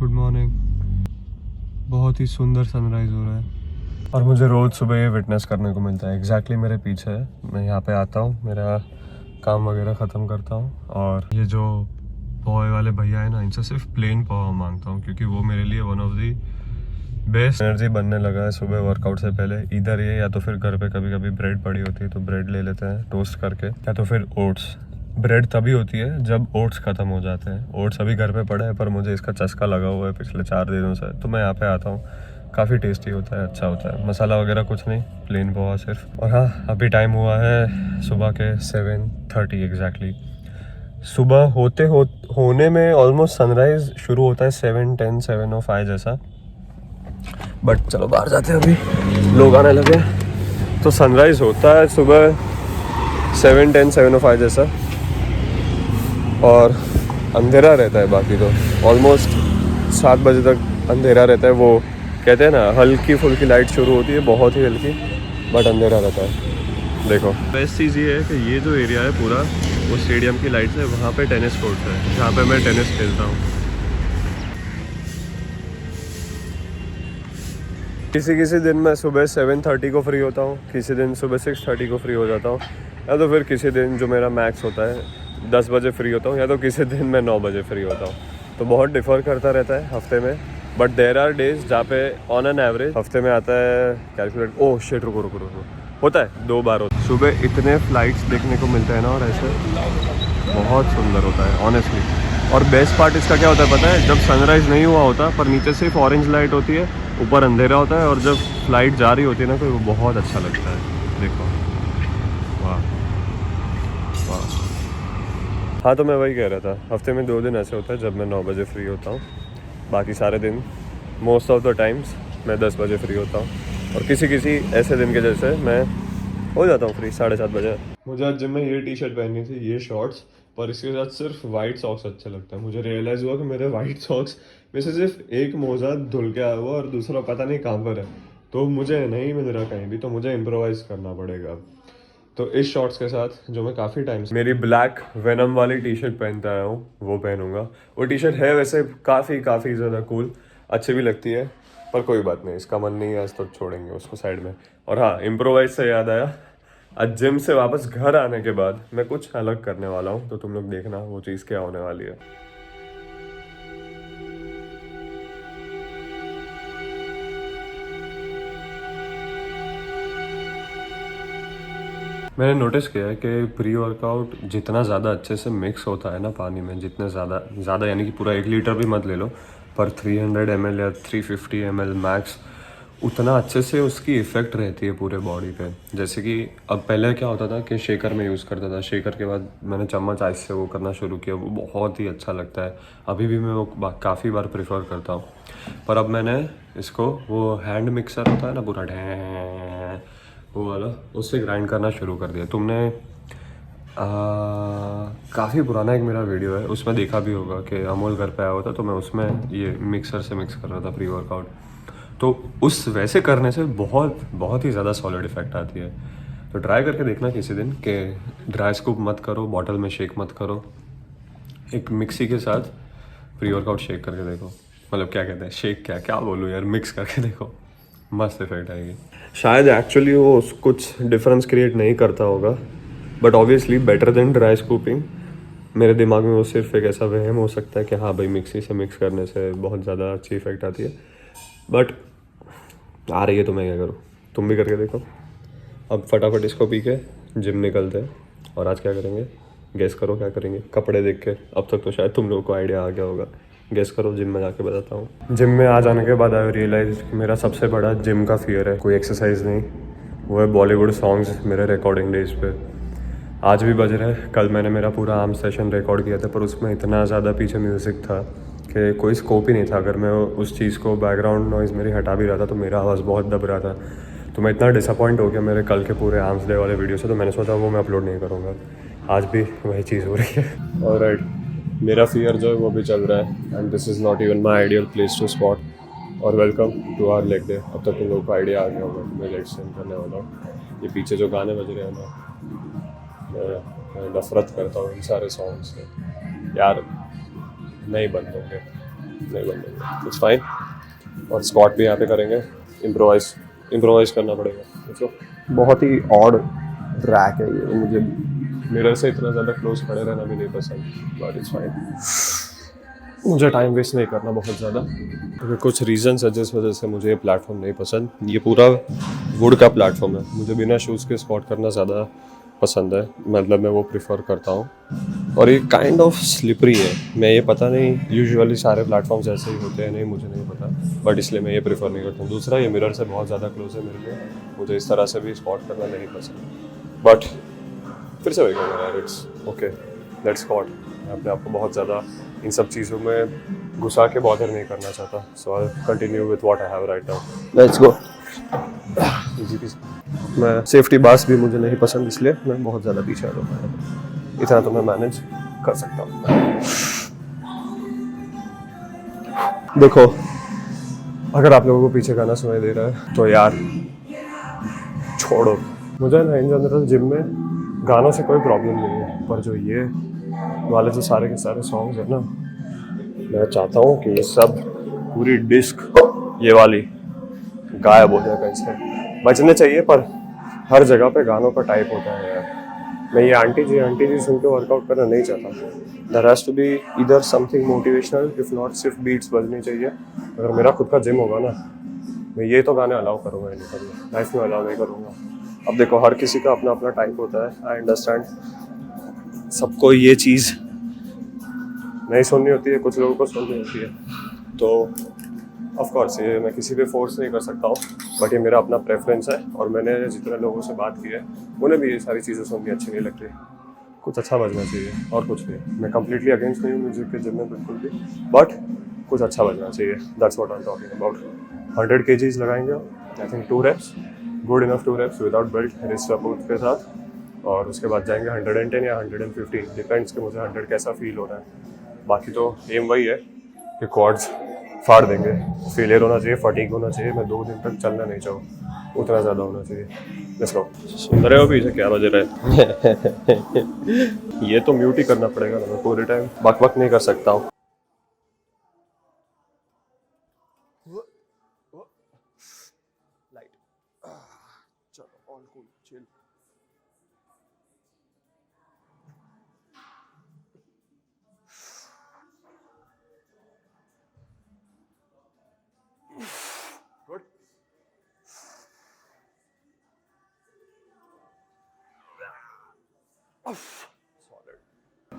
Good morning. बहुत ही सुंदर sunrise हो रहा है और मुझे रोज़ सुबह ये विटनेस करने को मिलता है। एग्जैक्टली मेरे पीछे है, मैं यहाँ पे आता हूँ, मेरा काम वगैरह ख़त्म करता हूँ और ये जो पोहे वाले भैया है ना, इनसे सिर्फ प्लेन पोहा मांगता हूँ क्योंकि वो मेरे लिए one of the best energy बनने लगा है सुबह वर्कआउट से पहले। इधर ये या तो फिर घर पे कभी कभी ब्रेड पड़ी होती है तो ब्रेड ले लेते हैं टोस्ट करके, या तो फिर ओट्स। ब्रेड तभी होती है जब ओट्स ख़त्म हो जाते हैं। ओट्स अभी घर पे पड़े हैं पर मुझे इसका चस्का लगा हुआ है पिछले 4 दिनों से, तो मैं यहाँ पे आता हूँ। काफ़ी टेस्टी होता है, अच्छा होता है। मसाला वगैरह कुछ नहीं, प्लेन पोहा सिर्फ। और हाँ, अभी टाइम हुआ है सुबह के 7:30 एग्जैक्टली। सुबह होने में ऑलमोस्ट सनराइज़ शुरू होता है 7:10 7:05 जैसा। बट चलो बाहर जाते हैं, अभी लोग आने लगे। तो सनराइज़ होता है सुबह 7:10 7:05 जैसा और अंधेरा रहता है। बाकी तो ऑलमोस्ट 7 बजे तक अंधेरा रहता है। वो कहते हैं ना, हल्की फुल्की लाइट शुरू होती है, बहुत ही हल्की, बट अंधेरा रहता है। देखो, बेस्ट चीज़ ये है कि ये जो एरिया है पूरा, वो स्टेडियम की लाइट है। वहाँ पे टेनिस कोर्ट है जहाँ पे मैं टेनिस खेलता हूँ। किसी दिन मैं सुबह 7:30 को फ्री होता हूँ, किसी दिन सुबह 6:30 को फ्री हो जाता हूँ, या तो फिर किसी दिन जो मेरा मैक्स होता है 10 बजे फ्री होता हूँ, या तो किसी दिन मैं 9 बजे फ्री होता हूँ। तो बहुत डिफ़र करता रहता है हफ्ते में। बट देर आर डेज जहाँ पे ऑन एन एवरेज हफ्ते में आता है कैलकुलेट। ओह शिट, रुको होता है 2 बार होता है। सुबह इतने फ्लाइट्स देखने को मिलते हैं ना, और ऐसे बहुत सुंदर होता है ऑनेस्टली। और बेस्ट पार्ट इसका क्या होता है पता है? जब सनराइज़ नहीं हुआ होता पर नीचे सिर्फ ऑरेंज लाइट होती है, ऊपर अंधेरा होता है, और जब फ्लाइट जा रही होती है ना तो वो बहुत अच्छा लगता है। देखो, वाह वाह। हाँ, तो मैं वही कह रहा था, हफ्ते में 2 दिन ऐसे होता है जब मैं 9 बजे फ्री होता हूँ। बाकी सारे दिन मोस्ट ऑफ द टाइम्स मैं 10 बजे फ्री होता हूँ, और किसी ऐसे दिन के जैसे मैं हो जाता हूँ फ्री 7:30 बजे। मुझे आज जिम में ये टी शर्ट पहननी थी, ये शॉर्ट्स, पर इसके साथ सिर्फ वाइट सॉक्स अच्छे लगता है। मुझे रियलाइज़ हुआ कि मेरे वाइट सॉक्स में से सिर्फ एक मोजा धुल के आया हुआ और दूसरा पता नहीं कहाँ पर है, तो मुझे नहीं मिल रहा कहीं भी, तो मुझे इम्प्रोवाइज़ करना पड़ेगा। तो इस शॉर्ट्स के साथ जो मैं काफ़ी टाइम से मेरी ब्लैक वेनम वाली टी शर्ट पहनता आया हूँ, वो पहनूंगा। वो टी शर्ट है वैसे काफ़ी ज़्यादा कूल, अच्छी भी लगती है, पर कोई बात नहीं, इसका मन नहीं है आज तो छोड़ेंगे उसको साइड में। और हाँ, इम्प्रोवाइज से याद आया, आज जिम से वापस घर आने के बाद मैं कुछ अलग करने वाला हूँ, तो तुम लोग देखना वो चीज़ क्या होने वाली है। मैंने नोटिस किया है कि प्री वर्कआउट जितना ज़्यादा अच्छे से मिक्स होता है ना पानी में, जितने ज़्यादा यानी कि पूरा 1 लीटर भी मत ले लो, पर 300 ml या 350 ml मैक्स, उतना अच्छे से उसकी इफ़ेक्ट रहती है पूरे बॉडी पे। जैसे कि अब पहले क्या होता था कि शेकर में यूज़ करता था, शेकर के बाद मैंने चम्मच आइस से वो करना शुरू किया, वो बहुत ही अच्छा लगता है। अभी भी मैं वो काफ़ी बार प्रेफर करता हूँ। पर अब मैंने इसको, वो हैंड मिक्सर होता है ना पूरा ढैं, वो वाला, उससे ग्राइंड करना शुरू कर दिया। तुमने काफ़ी पुराना एक मेरा वीडियो है, उसमें देखा भी होगा कि अमोल घर पे आया हुआ था, तो मैं उसमें ये मिक्सर से मिक्स कर रहा था प्री वर्कआउट। तो उस वैसे करने से बहुत ही ज़्यादा सॉलिड इफेक्ट आती है। तो ट्राई करके देखना किसी दिन कि ड्राई स्कूप मत करो, बॉटल में शेक मत करो, एक मिक्सी के साथ प्री वर्कआउट शेक करके देखो। मतलब क्या कहते हैं, शेक क्या बोलूँ यार, मिक्स करके देखो, मस्त इफेक्ट आएगी। शायद एक्चुअली वो कुछ डिफरेंस क्रिएट नहीं करता होगा, but obviously better than dry scooping. मेरे दिमाग में वो सिर्फ एक ऐसा वहम हो सकता है कि हाँ भाई, मिक्सी से मिक्स करने से बहुत ज़्यादा अच्छी इफेक्ट आती है, बट आ रही है तो मैं क्या करूँ, तुम भी करके देखो। अब फटाफट इसको पी के जिम निकलते हैं। और आज क्या करेंगे, गेस करो क्या करेंगे? कपड़े देख के अब तक तो शायद तुम लोगों को आइडिया आ गया होगा, गेस करो, जिम में जाके बताता हूँ। जिम में आ जाने के बाद आई रियलाइज मेरा सबसे बड़ा जिम का फियर है कोई एक्सरसाइज नहीं, वो है बॉलीवुड सॉन्ग्स मेरे रिकॉर्डिंग डेज पे। आज भी बज रहे हैं। कल मैंने मेरा पूरा आर्म सेशन रिकॉर्ड किया था, पर उसमें इतना ज़्यादा पीछे म्यूज़िक था कि कोई स्कोप ही नहीं था। अगर मैं उस चीज़ को, बैकग्राउंड नॉइज़ मेरी हटा भी रहा था, तो मेरा आवाज़ बहुत दब रहा था। तो मैं इतना डिसअपॉइंट हो गया मेरे कल के पूरे आर्म्स डे वाले वीडियो से, तो मैंने सोचा वो मैं अपलोड नहीं करूँगा। आज भी वही चीज़ हो रही है। ऑलराइट, मेरा फियर जो है वो भी चल रहा है, and this is not even my ideal place to spot. और welcome to our leg day. अब तक तुम लोगों को आइडिया आ गया होगा मैं लेग स्ट्रेन करने वाला हूँ। ये पीछे जो गाने बज रहे हैं ना, मैं नफरत करता हूँ इन सारे सॉन्ग से यार, नहीं बंद होंगे। नहीं बंद, इट्स फाइन। और स्क्वाट भी यहाँ पे करेंगे, इम्प्रोवाइज करना पड़ेगा। देखो बहुत ही ऑड ट्रैक है ये, मुझे मिरर से इतना ज़्यादा क्लोज खड़े रहना भी नहीं पसंद, बट इट्स फाइन। मुझे टाइम वेस्ट नहीं करना बहुत ज़्यादा, क्योंकि कुछ रीजंस है जिस वजह से मुझे ये प्लेटफॉर्म नहीं पसंद। ये पूरा वुड का प्लेटफॉर्म है, मुझे बिना शूज़ के स्क्वाट करना ज़्यादा पसंद है, मतलब मैं वो प्रिफर करता हूँ। और ये काइंड ऑफ स्लिपरी है, मैं ये पता नहीं यूजुअली सारे प्लेटफॉर्म्स ऐसे ही होते हैं, नहीं मुझे नहीं पता, बट इसलिए मैं ये प्रेफर नहीं करता हूँ। दूसरा ये मिरर से बहुत ज़्यादा क्लोज है मेरे लिए, मुझे इस तरह से भी स्क्वाट करना नहीं पसंद। बट फिर से वही कहूँगा यार, इट्स ओके, लेट्स स्क्वाट। मैं अपने आप को बहुत ज़्यादा इन सब चीज़ों में घुसा के बॉदर नहीं करना चाहता, so I continue with what I have right now. Let's go. मैं सेफ्टी बास भी मुझे नहीं पसंद, इसलिए मैं बहुत ज़्यादा पीछे आ रहा हूँ। इतना तो मैं मैनेज कर सकता हूँ। देखो अगर आप लोगों को पीछे गाना सुनाई दे रहा है तो यार छोड़ो। मुझे ना इन जनरल जिम में गानों से कोई प्रॉब्लम नहीं है, पर जो ये वाले जो सारे के सारे सॉन्ग्स है ना, मैं चाहता हूँ कि ये सब पूरी डिस्क ये वाली गायब हो जाए कहीं से। बचने चाहिए, पर हर जगह पे गानों का टाइप होता है यार। मैं ये आंटी जी सुन के वर्कआउट करना नहीं चाहता। देयर हैज़ टू बी इधर समथिंग मोटिवेशनल, इफ नॉट सिर्फ बीट्स बजनी चाहिए। अगर मेरा खुद का जिम होगा ना, मैं ये तो गाने अलाउ करूँगा ही नहीं, करूँगा लाइफ में अलाउ नहीं करूँगा। अब देखो हर किसी का अपना अपना टाइप होता है, आई अंडरस्टैंड। सबको ये चीज़ नहीं सुननी होती है, कुछ लोगों को सुननी होती है, तो ऑफ कोर्स ये मैं किसी पे फोर्स नहीं कर सकता हूँ, बट ये मेरा अपना प्रेफरेंस है। और मैंने जितने लोगों से बात की है उन्हें भी ये सारी चीज़ें सुननी अच्छी नहीं लगती। कुछ अच्छा बजना चाहिए और कुछ नहीं। मैं कम्प्लीटली अगेंस्ट नहीं हूँ म्यूजिक के जिम में बिल्कुल भी, बट कुछ अच्छा बजना चाहिए। That's what I am talking about. 100 kgs लगाएंगे, I think 2 reps, good enough 2 reps without belt, wrist support के साथ। और उसके बाद जाएंगे 110 या 115, डिपेंड्स कि मुझे 100 कैसा फील हो रहा है। बाकी तो एम वही है कि क्वाड्स फाड़ देंगे। फेलियर होना चाहिए, फटीग होना चाहिए, मैं 2 दिन तक चलना नहीं चाहूँ, उतना ज़्यादा होना चाहिए। Let's go. सुन रहे हो पीछे क्या बज रहा है? ये तो म्यूट ही करना पड़ेगा ना, मैं पूरे टाइम बक बक नहीं कर सकता हूँ। चलो ऑल कूल, चिल। गुड।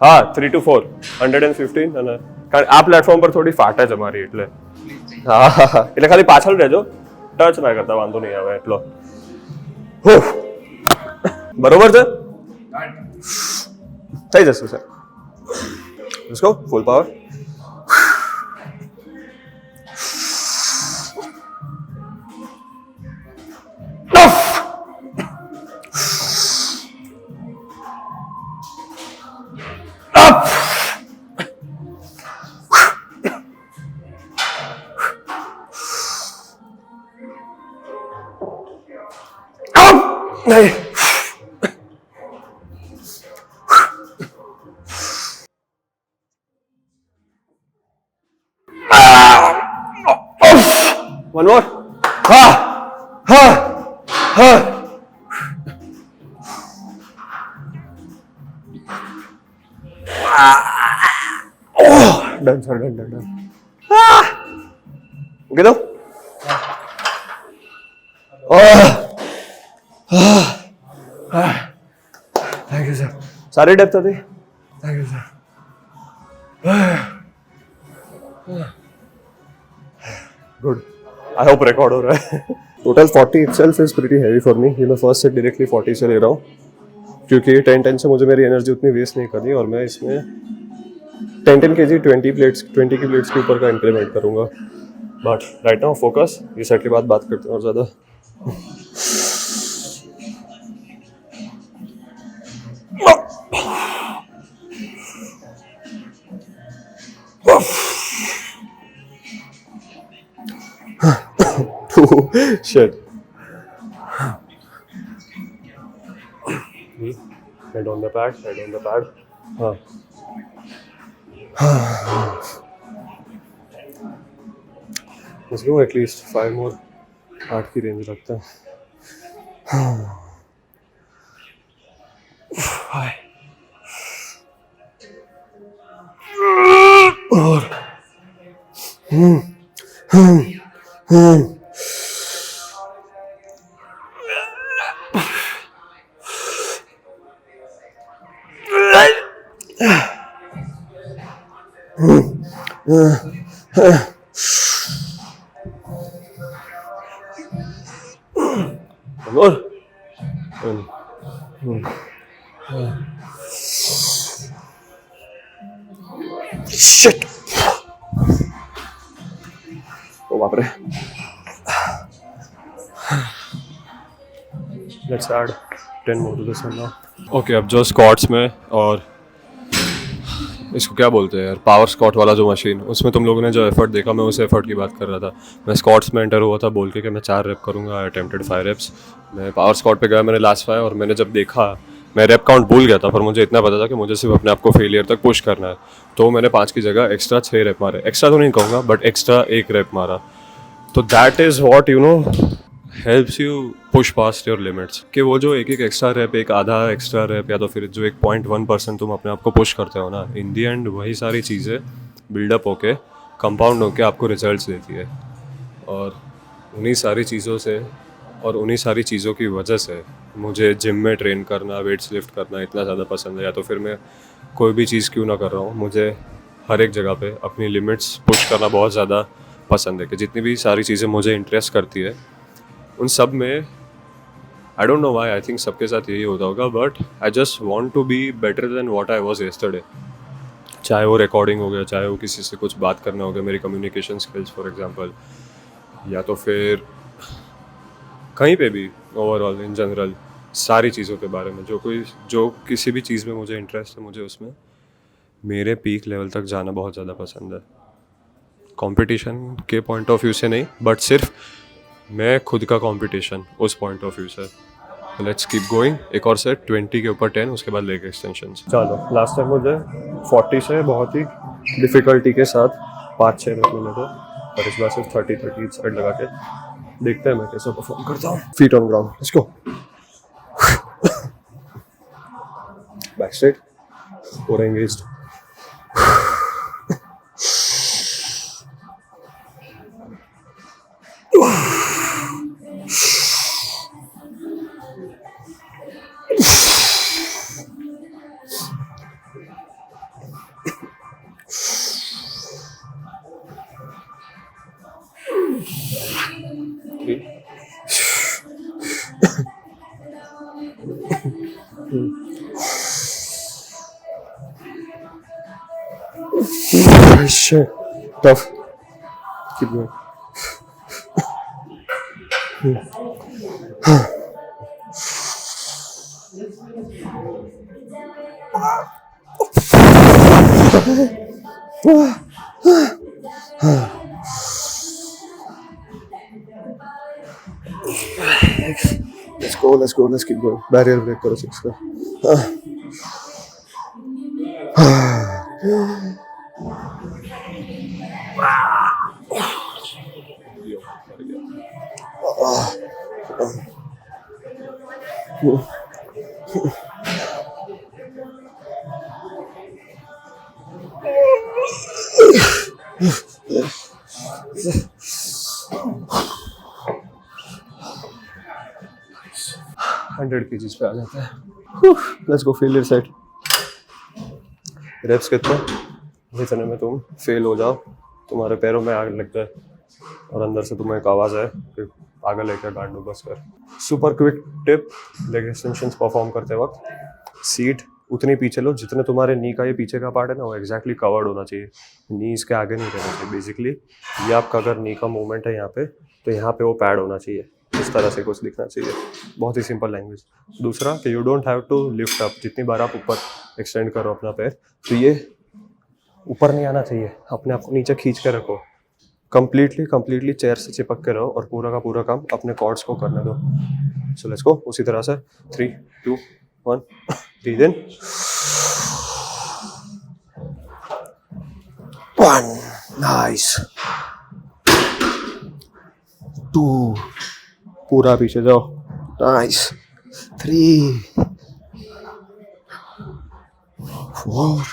हाँ 3 to 4 115 અને આ પ્લેટફોર્મ પર થોડી ફાટ જ અમારી, એટલે હા એટલે ખાલી પાછળ રહેજો, ટચ ના કરતા વાંધો નહીં આવે એટલો। બરોબર છે, થઈ જશે sir. Let's go, full power. नहीं वन मोर। हाँ हाँ हाँ done sir, done done done. Okay दो। थैंक यू सर, सारी डेप्थ होती। Thank you sir. Good, I hope record हो रहा है। Total 40 itself is pretty heavy for me। ये मैं फर्स्ट से डायरेक्टली 40 से ले रहा हूँ, क्योंकि 10-10 से मुझे मेरी एनर्जी उतनी वेस्ट नहीं करनी, और मैं इसमें 10-10 kg 20 की प्लेट्स के ऊपर का इंक्रीमेंट करूँगा। बट राइट नाउ फोकस, ये सेट के बाद बात करते हैं और ज़्यादा। Shit. Head on the pad, head on the pad. हाँ लेट्स गो एटलीस्ट 5 मोर, 8 की रेंज रखते हैं। और शिट, ओ बाप रे। Let's add 10 more to this one now. Okay, अब जो स्क्वाट्स में और इसको क्या बोलते हैं यार, पावर स्क्वाट वाला जो मशीन, उसमें तुम लोगों ने जो एफर्ट देखा, मैं उस एफर्ट की बात कर रहा था। मैं स्क्वाट्स में एंटर हुआ था बोल के कि मैं 4 रेप करूँगा, आई अटेम्प्टेड 5 रेप्स। मैं पावर स्क्वाट पे गया, मैंने लास्ट 5, और मैंने जब देखा, मैं रेप काउंट भूल गया था, पर मुझे इतना पता था कि मुझे सिर्फ अपने आप को फेलियर तक पुश करना है। तो मैंने 5 की जगह एक्स्ट्रा 6 रेप मारे। एक्स्ट्रा तो नहीं कहूँगा, बट एक्स्ट्रा 1 रेप मारा। तो that is what you know helps you push past your limits. कि वो जो एक एक्स्ट्रा रैप, एक आधा एक्स्ट्रा रैप, या तो फिर जो 1.1% तुम अपने आप को पुश करते हो ना, इन दी एंड वही सारी चीज़ें बिल्डअप होके, कंपाउंड होके आपको रिजल्ट्स देती है। और उन्हीं सारी चीज़ों से और उन्हीं सारी चीज़ों की वजह से मुझे जिम में ट्रेन करना, वेट्स लिफ्ट करना इतना ज़्यादा पसंद है। या तो फिर मैं कोई भी चीज़ क्यों ना कर रहा हूँ, मुझे हर एक जगह पे अपनी लिमिट्स पुश करना बहुत ज़्यादा पसंद है। कि जितनी भी सारी चीज़ें मुझे इंटरेस्ट करती है, उन सब में I don't know why, I think सबके साथ यही होता होगा, but I just want to be better than what I was yesterday. चाहे वो रिकॉर्डिंग हो गया, चाहे वो किसी से कुछ बात करना हो गया, मेरी कम्युनिकेशन स्किल्स फॉर एग्जांपल, या तो फिर कहीं पे भी ओवरऑल इन जनरल सारी चीज़ों के बारे में, जो किसी भी चीज़ में मुझे इंटरेस्ट है, मुझे उसमें मेरे पीक लेवल तक जाना बहुत ज़्यादा पसंद है। कंपटीशन के पॉइंट ऑफ व्यू से नहीं, बट सिर्फ मैं खुद का कंपटीशन उस पॉइंट ऑफ व्यू से। Let's keep going. एक और सेट 20 के ऊपर 10, उसके बाद लेग एक्सटेंशन। चलो, लास्ट टाइम मुझे 40 से बहुत ही डिफ़िकल्टी के साथ 5-6 रेप मिले थे, और इस बार सिर्फ 30 साइड लगा के देखते हैं मैं कैसे परफॉर्म करता हूँ। Feet on ground, let's go. Back straight, पूरा engaged. Shit, tough. Keep going. Let's keep going. Barrier break करो 6 का। $100 kgs पे आ जाता है। Let's go, failure set. Reps कितने, जितने में तुम फेल हो जाओ, तुम्हारे पैरों में आग लग जाए और अंदर से तुम्हें एक आवाज़ आए कि पागल है क्या, गांडू बस कर। Super quick tip, leg extensions perform करते वक्त सीट उतनी पीछे लो जितने तुम्हारे नी का ये पीछे का पार्ट है ना, वो एक्जैक्टली कवर्ड होना चाहिए। नी इसके आगे नहीं रहना चाहिए। बेसिकली ये आपका अगर नी का मूवमेंट है यहाँ पे, तो यहाँ पे वो पैड होना चाहिए, इस तरह से कुछ दिखना चाहिए। बहुत ही सिंपल लैंग्वेज। दूसरा कि you don't have to lift up. जितनी बार आप ऊपर एक्सटेंड करो अपना पैर, तो ये ऊपर नहीं आना चाहिए, अपने आप को नीचे खींच के रखो। कंप्लीटली चेयर से चिपक के रहो और पूरा का पूरा काम अपने कॉर्ड्स को करने दो। सो लेट्स गो, उसी तरह से 3, 2, 1, ब्रीथ इन, 1, नाइस, 2 पूरा पीछे जाओ, nice, 3 4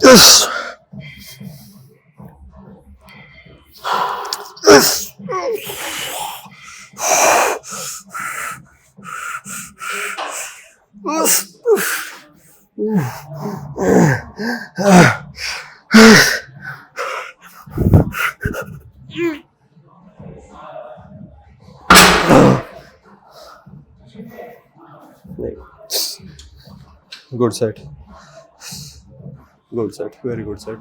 yes yes good set, good set, very good set.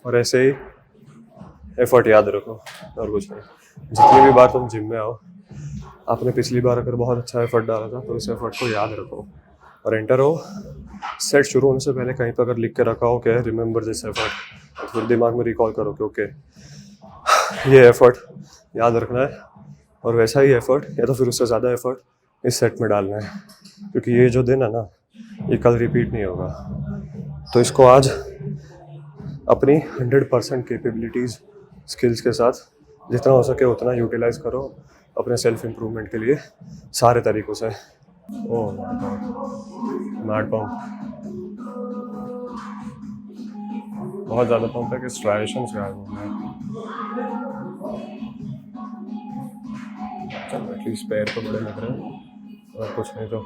और ऐसे ही एफर्ट याद रखो और कुछ नहीं। जितनी भी बार तुम जिम में आओ, आपने पिछली बार अगर बहुत अच्छा एफर्ट डाला था तो इस एफर्ट को याद रखो और एंटर हो। सेट शुरू होने से पहले कहीं पर अगर लिख के रखा हो क्या रिमेंबर दिस एफर्ट, तो फिर दिमाग में रिकॉल करो कि ओके ये एफर्ट याद रखना है और वैसा ही एफर्ट या तो फिर उससे ज़्यादा एफर्ट इस सेट में डालना है, क्योंकि ये जो दिन है ना ये कल रिपीट नहीं होगा। तो इसको आज अपनी 100% कैपेबिलिटीज़ स्किल्स के साथ जितना हो सके उतना यूटिलाइज करो अपने सेल्फ इम्प्रूवमेंट के लिए सारे तरीक़ों से। Oh my God, mad pump, बहुत ज़्यादा पंप है कि स्ट्राइशंस गायब हो गए। चलो एटलीस्ट पैर तो बड़े लग रहे हैं और कुछ नहीं तो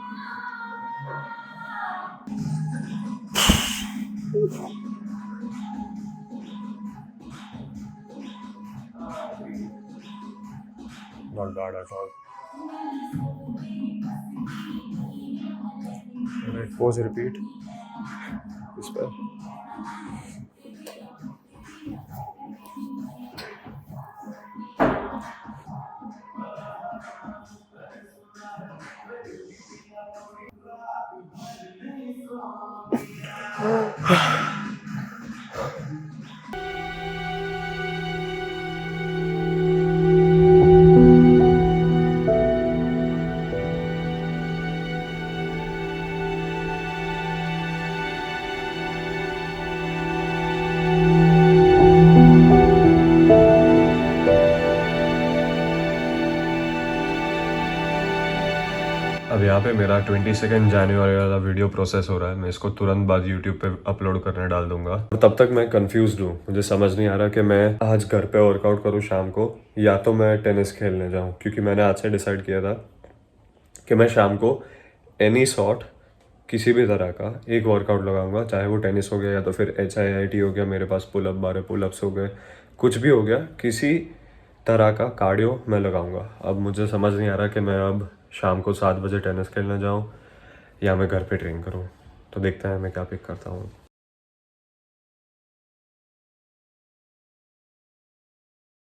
not bad at all. Alright, pause, repeat. इस पर अब यहाँ पे मेरा 22 जनवरी वाला वीडियो प्रोसेस हो रहा है। मैं इसको तुरंत बाद यूट्यूब पे अपलोड करने डाल दूंगा। और तब तक मैं कंफ्यूज हूँ, मुझे समझ नहीं आ रहा कि मैं आज घर पे वर्कआउट करूँ शाम को या तो मैं टेनिस खेलने जाऊँ, क्योंकि मैंने आज से डिसाइड किया था कि मैं शाम को एनी सॉर्ट किसी भी तरह का एक वर्कआउट लगाऊंगा, चाहे वो टेनिस हो गया या तो फिर HIIT हो गया, मेरे पास पुलअप 12 पुलअप्स हो गए, कुछ भी हो गया, किसी तरह का कार्डियो मैं लगाऊंगा। अब मुझे समझ नहीं आ रहा कि मैं अब शाम को 7 बजे टेनिस खेलने जाऊं या मैं घर पे ट्रेन करूं, तो देखते हैं मैं क्या पिक करता हूं।